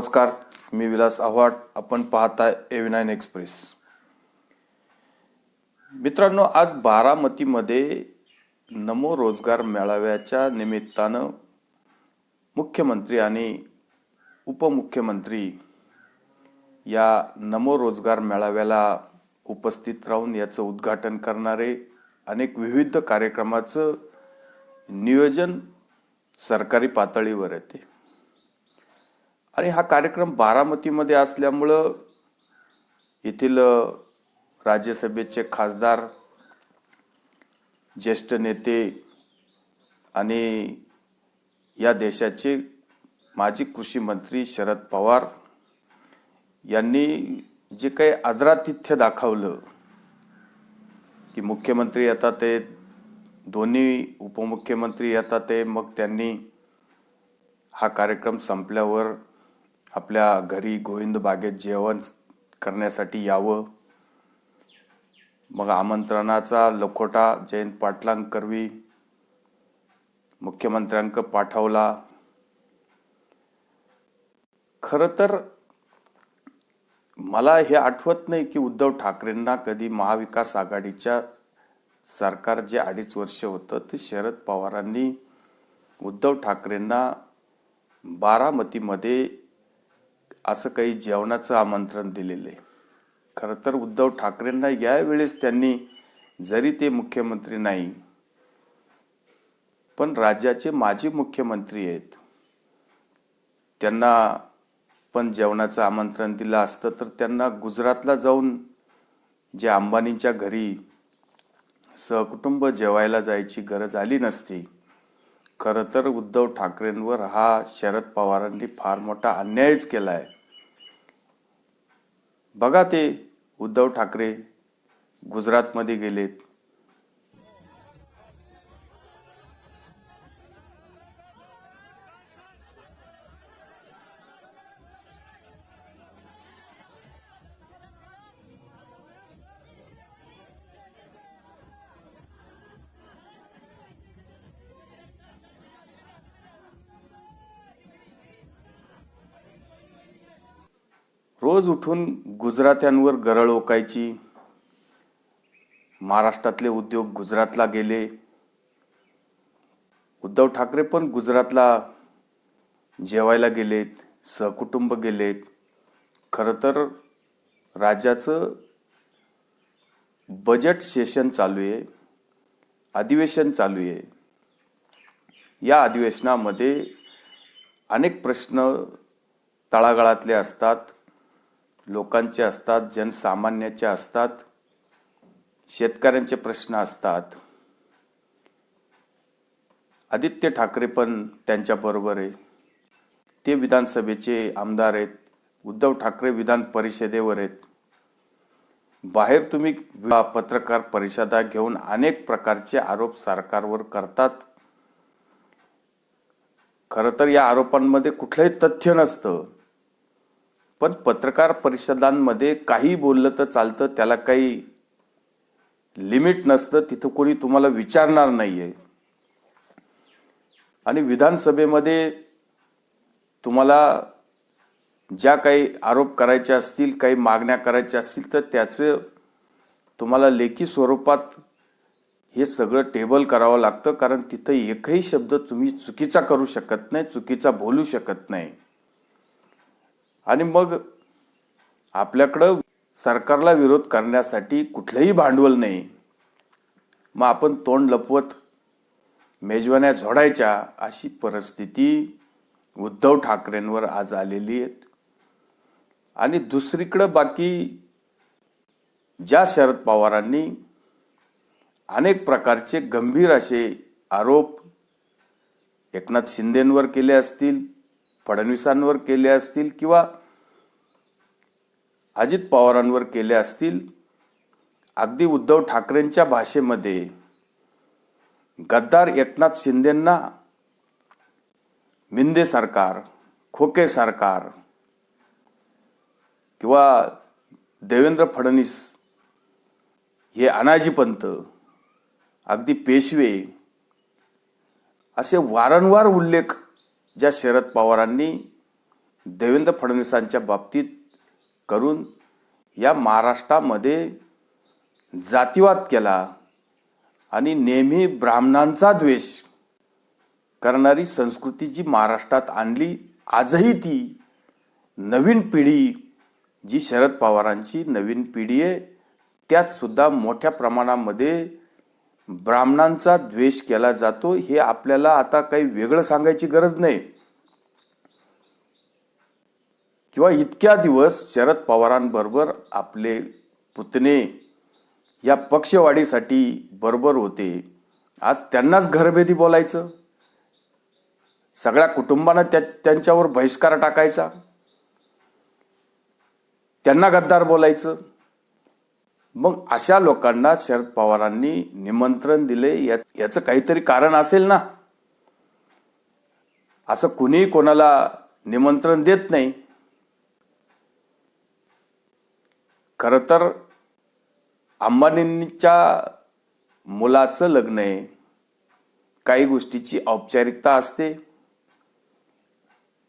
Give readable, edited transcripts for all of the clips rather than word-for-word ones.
नमस्कार, मी विलास आव्हाड. आपण पाहताय A9 एक्सप्रेस. मित्रांनो, आज बारामतीमध्ये नमो रोजगार मेळाव्याच्या निमित्तानं मुख्यमंत्री आणि उपमुख्यमंत्री या नमो रोजगार मेळाव्याला उपस्थित राहून याचं उद्घाटन करणारे अनेक विविध कार्यक्रमाचं नियोजन सरकारी पातळीवर येते. आणि हा कार्यक्रम बारामतीमध्ये असल्यामुळं येथील राज्यसभेचे खासदार, ज्येष्ठ नेते आणि या देशाचे माजी कृषी मंत्री शरद पवार यांनी जे काही आदरातिथ्य दाखवलं की मुख्यमंत्री येतात ते, दोन्ही उपमुख्यमंत्री येतात ते, मग त्यांनी हा कार्यक्रम संपल्यावर आपल्या घरी गोविंद बागेत जेवण करण्यासाठी यावं. मग आमंत्रणाचा लखोटा जयंत पाटलांकरवी मुख्यमंत्र्यांक पाठवला. खरं तर मला हे आठवत नाही की उद्धव ठाकरेंना कधी महाविकास आघाडीच्या सरकार जे 2.5 वर्ष होतं ते शरद पवारांनी उद्धव ठाकरेंना बारामतीमध्ये असं काही जेवणाचं आमंत्रण दिलेले. खरं तर उद्धव ठाकरेंना यावेळेस त्यांनी, जरी ते मुख्यमंत्री नाही पण राज्याचे माजी मुख्यमंत्री आहेत, त्यांना पण जेवणाचं आमंत्रण दिलं असतं तर त्यांना गुजरातला जाऊन जे अंबानींच्या घरी सहकुटुंब जेवायला जायची गरज आली नसती. खरं तर उद्धव ठाकरेंवर हा शरद पवारांनी फार मोठा अन्यायच केला आहे. बघा, ते उद्धव ठाकरे गुजरातमध्ये गेलेत. रोज उठून गुजरात्यांवर गरळ ओकायची. महाराष्ट्रातले उद्योग गुजरातला गेले. उद्धव ठाकरे पण गुजरातला जेवायला गेलेत, सहकुटुंब गेलेत. खरं तर राज्याचं बजेट सेशन चालू आहे, अधिवेशन चालू आहे. या अधिवेशनामध्ये अनेक प्रश्न तळागाळातले असतात, लोकांचे असतात, जनसामान्याचे असतात, शेतकऱ्यांचे प्रश्न असतात. आदित्य ठाकरे पण त्यांच्याबरोबर आहे. ते विधानसभेचे आमदार आहेत. उद्धव ठाकरे विधान परिषदेवर आहेत. बाहेर तुम्ही पत्रकार परिषदा घेऊन अनेक प्रकारचे आरोप सरकारवर करतात. खरं तर या आरोपांमध्ये कुठलंही तथ्य नसतं, पण पत्रकार परिषदांमध्ये काही बोललं तर चालतं, त्याला काही लिमिट नसतं. तिथं कोणी तुम्हाला विचारणार नाहीये. आणि विधानसभेमध्ये तुम्हाला ज्या काही आरोप करायचे असतील, काही मागण्या करायच्या असतील, तर त्याचं तुम्हाला लेखी स्वरूपात हे सगळं टेबल करावं लागतं. कारण तिथं एकही शब्द तुम्ही चुकीचा करू शकत नाही, चुकीचा बोलू शकत नाही. आणि मग आपल्याकडं सरकारला विरोध करण्यासाठी कुठलंही भांडवल नाही. मग आपण तोंड लपवत मेजवान्या झोडायच्या, अशी परिस्थिती उद्धव ठाकरेंवर आज आलेली आहे. आणि दुसरीकडं बाकी ज्या शरद पवारांनी अनेक प्रकारचे गंभीर असे आरोप एकनाथ शिंदेंवर केले असतील, फडणवीसांवर केले असतील किंवा अजित पवारांवर केले असतील, अगदी उद्धव ठाकरेंच्या भाषेमध्ये गद्दार एकनाथ शिंदेंना मिंदे सरकार, खोके सरकार किंवा देवेंद्र फडणवीस हे अनाजीपंत, अगदी पेशवे, असे वारंवार उल्लेख ज्या शरद पवारांनी देवेंद्र फडणवीसांच्या बाबतीत करून या महाराष्ट्रामध्ये जातीवाद केला आणि नेहमी ब्राह्मणांचा द्वेष करणारी संस्कृती जी महाराष्ट्रात आणली, आजही ती नवीन पिढी जी शरद पवारांची नवीन पिढी आहे, त्यात सुद्धा मोठ्या प्रमाणामध्ये ब्राह्मणांचा द्वेष केला जातो. हे आपल्याला आता काही वेगळं सांगायची गरज नाही. किंवा इतक्या दिवस शरद पवारांबरोबर आपले पुतणे या पक्षवाढीसाठी बरोबर होते, आज त्यांनाच घरभेदी बोलायचं, सगळ्या कुटुंबानं त्यांच्यावर बहिष्कार टाकायचा, त्यांना गद्दार बोलायचं. मग अशा लोकांना शरद पवारांनी निमंत्रण दिले, याचं काहीतरी कारण असेल ना. असं कुणी कोणाला निमंत्रण देत नाही. खरं तर अंबानींच्या मुलाचं लग्न आहे, काही गोष्टीची औपचारिकता असते.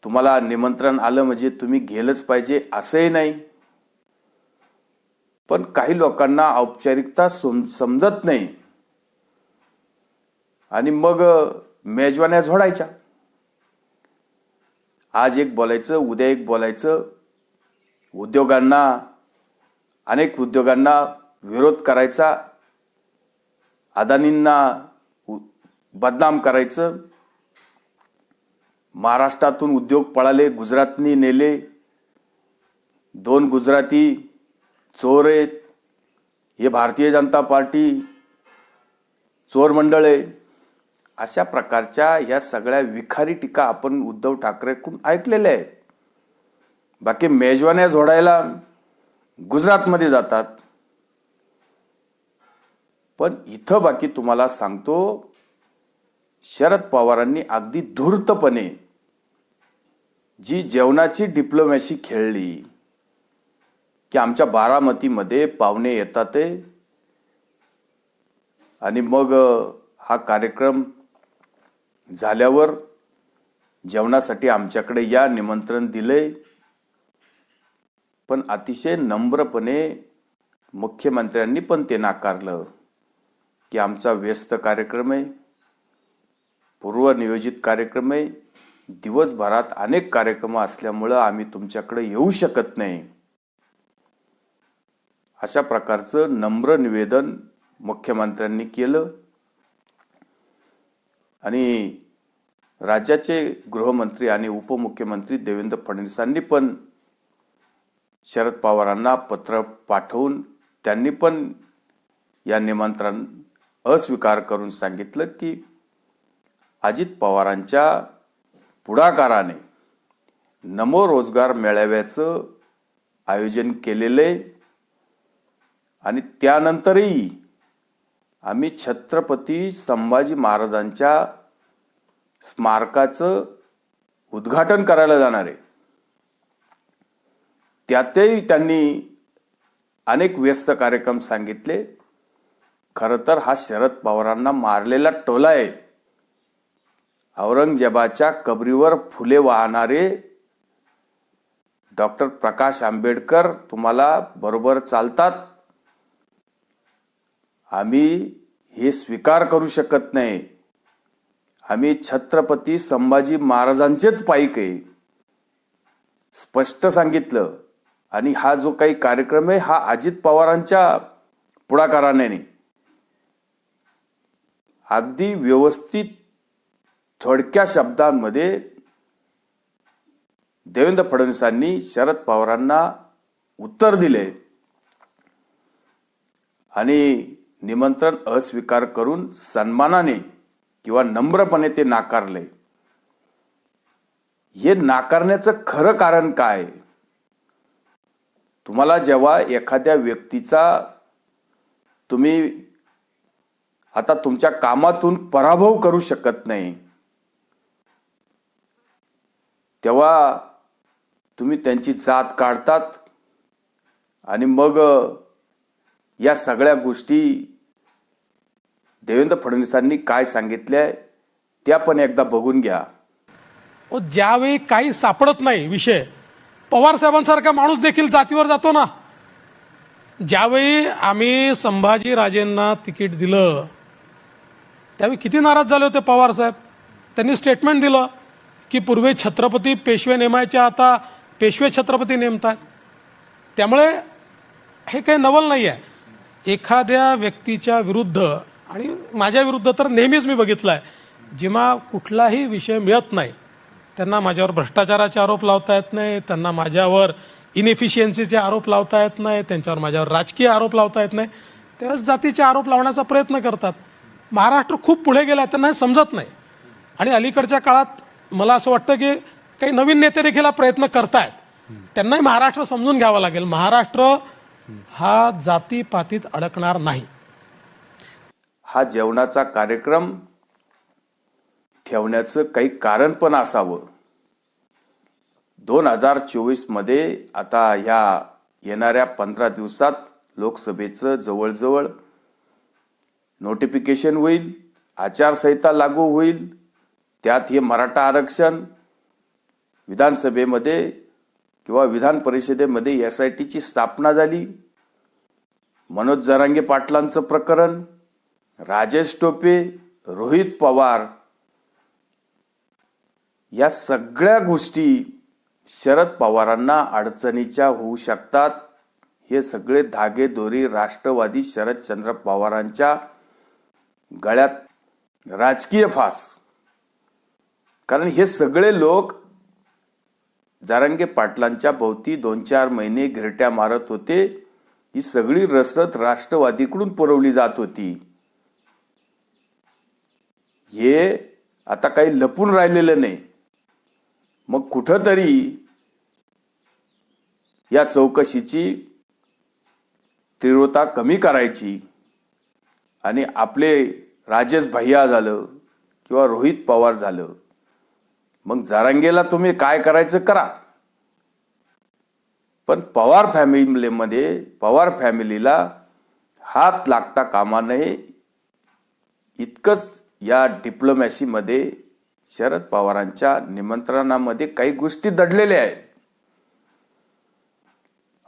तुम्हाला निमंत्रण आलं म्हणजे तुम्ही गेलंच पाहिजे असंही नाही. पण काही लोकांना औपचारिकता समजत नाही आणि मग मेजवान्या झोडायच्या. आज एक बोलायचं, उद्या एक बोलायचं. अनेक उद्योगांना विरोध करायचा, अदानींना बदनाम करायचं. महाराष्ट्रातून उद्योग पळाले, गुजरातनी नेले. 2 गुजराती चोर आहेत, हे भारतीय जनता पार्टी चोर मंडळ आहे. अशा प्रकारच्या या सगळ्या विखारी टीका आपण उद्धव ठाकरेकडून ऐकलेल्या आहेत. बाकी मेजवान्या झोडायला गुजरातमध्ये जातात. पण इथं बाकी तुम्हाला सांगतो, शरद पवारांनी अगदी धूर्तपणे जी जेवणाची डिप्लोमॅसी खेळली की आमच्या बारामतीमध्ये पाहुणे येतात आणि मग हा कार्यक्रम झाल्यावर जेवणासाठी आमच्याकडे या, निमंत्रण दिले. पण अतिशय नम्रपणे मुख्यमंत्र्यांनी पण ते नाकारलं की आमचा व्यस्त कार्यक्रम आहे, पूर्वनियोजित कार्यक्रम आहे, दिवसभरात अनेक कार्यक्रम असल्यामुळं आम्ही तुमच्याकडे येऊ शकत नाही. अशा प्रकारचं नम्र निवेदन मुख्यमंत्र्यांनी केलं. आणि राज्याचे गृहमंत्री आणि उपमुख्यमंत्री देवेंद्र फडणवीसांनी पण शरद पवारांना पत्र पाठवून त्यांनी पण या निमंत्रण अस्वीकार करून सांगितलं की अजित पवारांच्या पुढाकाराने नमो रोजगार मेळाव्याचं आयोजन केलेलं आहे आणि त्यानंतरही आम्ही छत्रपती संभाजी महाराजांच्या स्मारकाचं उद्घाटन करायला जाणार आहे. त्यातही त्यांनी अनेक व्यस्त कार्यक्रम सांगितले. खरं तर हा शरद पवारांना मारलेला टोला आहे. औरंगजेबाच्या कबरीवर फुले वाहणारे डॉक्टर प्रकाश आंबेडकर तुम्हाला बरोबर चालतात. आम्ही हे स्वीकार करू शकत नाही. आम्ही छत्रपती संभाजी महाराजांचेच पाईक आहे, स्पष्ट सांगितलं. आणि हा जो काही कार्यक्रम आहे हा अजित पवारांच्या पुढाकाराने नाही. अगदी व्यवस्थित थोडक्या शब्दांमध्ये देवेंद्र फडणवीसांनी शरद पवारांना उत्तर दिले आणि निमंत्रण अस्वीकार करून सन्मानाने किंवा नम्रपणे ते नाकारले. हे नाकारण्याचं खरं कारण काय? तुम्हाला जेव्हा एखाद्या व्यक्तीचा तुम्ही आता तुमच्या कामातून पराभव करू शकत नाही, तेव्हा तुम्ही त्यांची जात काढतात आणि मग या सगळ्या गोष्टी देवेंद्र फडणवीसांनी काय सांगितल्या त्या पण एकदा बघून घ्या. ज्यावेळी काही सापडत नाही विषय, पवार साहेबांसारखा माणूस देखील जातीवर जातो ना. ज्यावेळी आम्ही संभाजीराजेंना तिकीट दिलं त्यावेळी किती नाराज झाले होते पवार साहेब. त्यांनी स्टेटमेंट दिलं की पूर्वी छत्रपती पेशवे नेमायचे, आता पेशवे छत्रपती नेमतात. त्यामुळे हे काही नवल नाही आहे. एखाद्या व्यक्तीच्या विरुद्ध, आणि माझ्या विरुद्ध तर नेहमीच मी बघितलं आहे, जेव्हा कुठलाही विषय मिळत नाही त्यांना माझ्यावर भ्रष्टाचाराचे आरोप लावता येत नाही, त्यांना माझ्यावर इनएफिशियन्सीचे आरोप लावता येत नाही, त्यांच्यावर माझ्यावर राजकीय आरोप लावता येत नाही, त्यावेळेस जातीचे आरोप लावण्याचा प्रयत्न करतात. महाराष्ट्र खूप पुढे गेला, त्यांना हे समजत नाही. आणि अलीकडच्या काळात मला असं वाटतं की काही नवीन नेते देखील हा प्रयत्न करतायत. त्यांनाही महाराष्ट्र समजून घ्यावा लागेल. महाराष्ट्र हा जातीपातीत अडकणार नाही. हा जेवणाचा कार्यक्रम ठेवण्याचं काही कारण पण असावं. 2024 मध्ये आता ह्या येणाऱ्या 15 दिवसात लोकसभेचं जवळजवळ नोटिफिकेशन होईल, आचारसंहिता लागू होईल. त्यात हे मराठा आरक्षण, विधानसभेमध्ये किंवा विधान परिषदेमध्ये SITची स्थापना झाली, मनोज जरांगे पाटलांचं प्रकरण, राजेश टोपे, रोहित पवार, या सगळ्या गोष्टी शरद पवारांना अडचणीच्या होऊ शकतात. हे सगळे धागेदोरी राष्ट्रवादी शरदचंद्र पवारांच्या गळ्यात राजकीय फास. कारण हे सगळे लोक जरांगे पाटलांच्या भोवती 2-4 महिने घिरट्या मारत होते. ही सगळी रसद राष्ट्रवादीकडून पुरवली जात होती. हे आता काही लपून राहिलेलं नाही. मग कुठंतरी या चौकशीची तीव्रता कमी करायची आणि आपले राजेश भैया झालं किंवा रोहित पवार झालं, मग जरांगेला तुम्ही काय करायचं करा, पण पवार फॅमिलीला हात लागता कामा नये. इतकंच या डिप्लोमॅसीमध्ये शरद पवारांच्या निमंत्रणामध्ये काही गोष्टी दडलेल्या आहेत.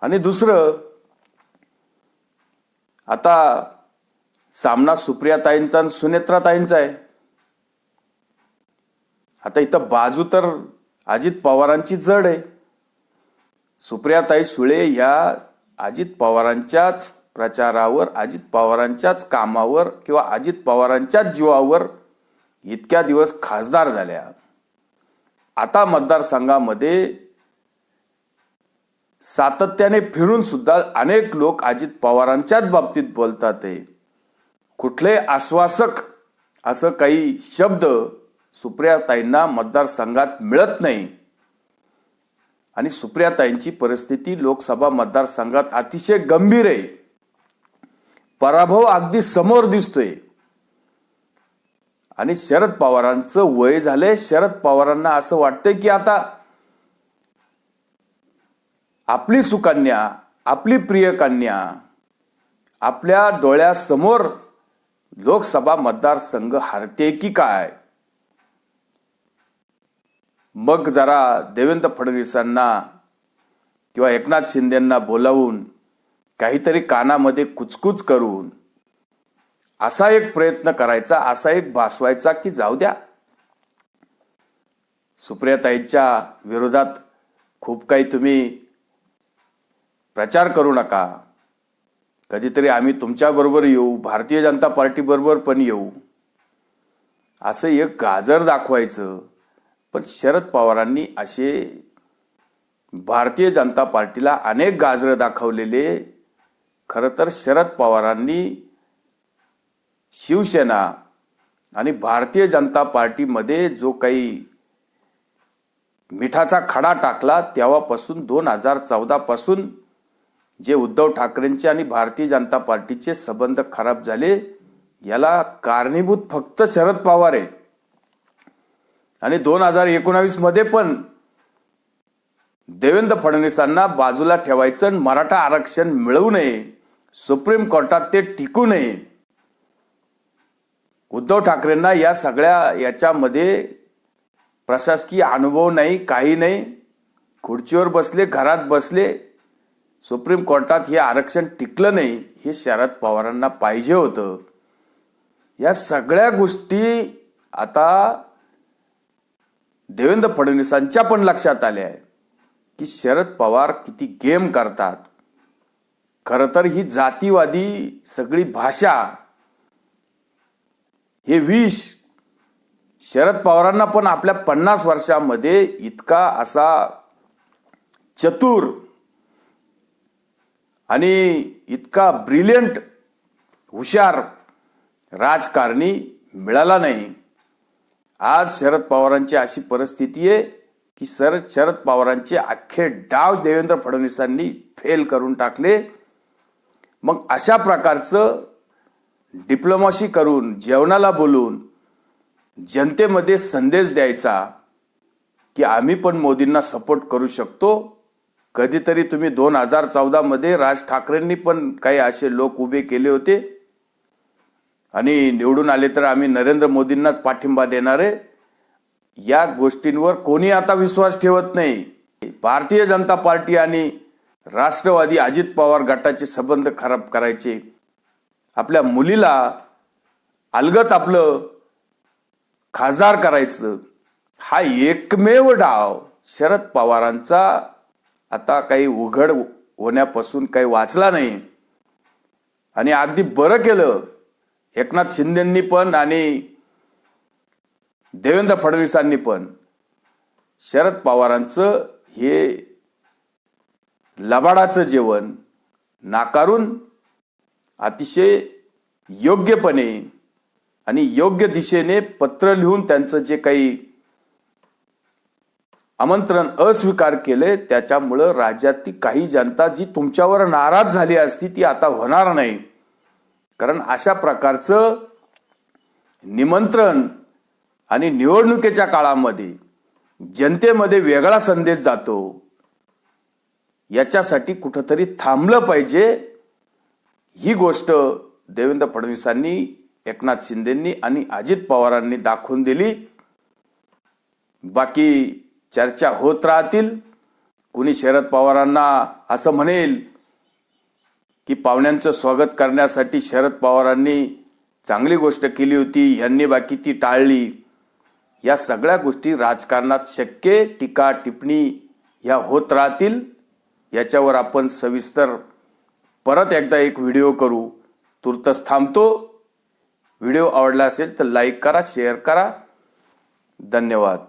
आणि दुसरं, आता सामना सुप्रियाताईंचा आणि सुनेत्राताईंचा आहे. आता इथं बाजू तर अजित पवारांची जड आहे. सुप्रियाताई सुळे या अजित पवारांच्याच प्रचारावर, अजित पवारांच्याच कामावर किंवा अजित पवारांच्याच जीवावर इतक्या दिवस खासदार झाल्या. आता मतदारसंघामध्ये सातत्याने फिरून सुद्धा अनेक लोक अजित पवारांच्याच बाबतीत बोलतात. कुठले आश्वासक असं काही शब्द सुप्रियाताईंना मतदारसंघात मिळत नाही. आणि सुप्रियाताईंची परिस्थिती लोकसभा मतदारसंघात अतिशय गंभीर आहे. पराभव अगदी समोर दिसतोय. आणि शरद पवारांचं वय झालंय. शरद पवारांना असं वाटतंय की आता आपली सुकन्या, आपली प्रिय कन्या आपल्या डोळ्यासमोर लोकसभा मतदारसंघ हरते की काय. मग जरा देवेंद्र फडणवीसांना किंवा एकनाथ शिंदेंना बोलावून काहीतरी कानामध्ये कुचकुच करून असा एक प्रयत्न करायचा, असा एक भासवायचा की जाऊ द्या, सुप्रियाताईंच्या विरोधात खूप काही तुम्ही प्रचार करू नका, कधीतरी आम्ही तुमच्या बरोबर येऊ, भारतीय जनता पार्टी बरोबर पण येऊ, असं एक गाजर दाखवायचं. पण शरद पवारांनी असे भारतीय जनता पार्टीला अनेक गाजर दाखवलेले. खरं तर शरद पवारांनी शिवसेना आणि भारतीय जनता पार्टीमध्ये जो काही मिठाचा खडा टाकला तेव्हापासून 2014 पासून जे उद्धव ठाकरेंचे आणि भारतीय जनता पार्टीचे संबंध खराब झाले, याला कारणीभूत फक्त शरद पवार आहे. आणि 2019 मध्ये पण देवेंद्र फडणवीसांना बाजूला ठेवायचं, मराठा आरक्षण मिळवू नये, सुप्रीम कोर्टात ते टिकू नये. उद्धव ठाकरेंना या सगळ्या याच्यामध्ये प्रशासकीय अनुभव नाही, काही नाही, खुर्चीवर बसले, घरात बसले, सुप्रीम कोर्टात हे आरक्षण टिकलं नाही, हे शरद पवारांना पाहिजे होतं. या सगळ्या गोष्टी आता देवेंद्र फडणवीसांच्या पण लक्षात आल्या आहे की शरद पवार किती गेम करतात. खरं तर ही जातीवादी सगळी भाषा, हे विष शरद पवारांना पण आपल्या 50 वर्षामध्ये इतका असा चतुर आणि इतका ब्रिलियंट हुशार राजकारणी मिळाला नाही. आज शरद पवारांची अशी परिस्थिती आहे की शरद पवारांचे अख्खे डाव देवेंद्र फडणवीसांनी फेल करून टाकले. मग अशा प्रकारचं डिप्लोमॅसी करून, जेवणाला बोलून जनतेमध्ये संदेश द्यायचा की आम्ही पण मोदींना सपोर्ट करू शकतो. कधीतरी तुम्ही 2014 मध्ये राज ठाकरेंनी पण काही असे लोक उभे केले होते आणि निवडून आले तर आम्ही नरेंद्र मोदींनाच पाठिंबा देणार आहे. या गोष्टींवर कोणी आता विश्वास ठेवत नाही. भारतीय जनता पार्टी आणि राष्ट्रवादी अजित पवार गटाचे संबंध खराब करायचे, आपल्या मुलीला अलगत आपलं खासदार करायचं, हा एकमेव डाव शरद पवारांचा आता काही उघड होण्यापासून काही वाचला नाही. आणि अगदी बरं केलं एकनाथ शिंदेंनी पण आणि देवेंद्र फडणवीसांनी पण शरद पवारांचं हे लबाडाचं जेवण नाकारून अतिशय योग्यपणे आणि योग्य दिशेने पत्र लिहून त्यांचं जे काही आमंत्रण अस्वीकार केले, त्याच्यामुळं राज्यातली काही जनता जी तुमच्यावर नाराज झाली असती ती आता होणार नाही. कारण अशा प्रकारचं निमंत्रण आणि निवडणुकीच्या काळामध्ये जनतेमध्ये वेगळा संदेश जातो, याच्यासाठी कुठंतरी थांबलं पाहिजे. ही गोष्ट देवेंद्र फडणवीसांनी, एकनाथ शिंदेंनी आणि अजित पवारांनी दाखवून दिली. बाकी चर्चा होत राहतील. कुणी शरद पवारांना असं म्हणेल की पाहुण्यांचं स्वागत करण्यासाठी शरद पवारांनी चांगली गोष्ट केली होती, यांनी बाकी ती टाळली. या सगळ्या गोष्टी राजकारणात शक्य, टीका टिप्पणी ह्या होत राहतील. याच्यावर आपण सविस्तर परत एकदा एक व्हिडिओ करू. तुर्तच थांबतो. व्हिडिओ आवडला असेल तर लाईक करा, शेअर करा. धन्यवाद.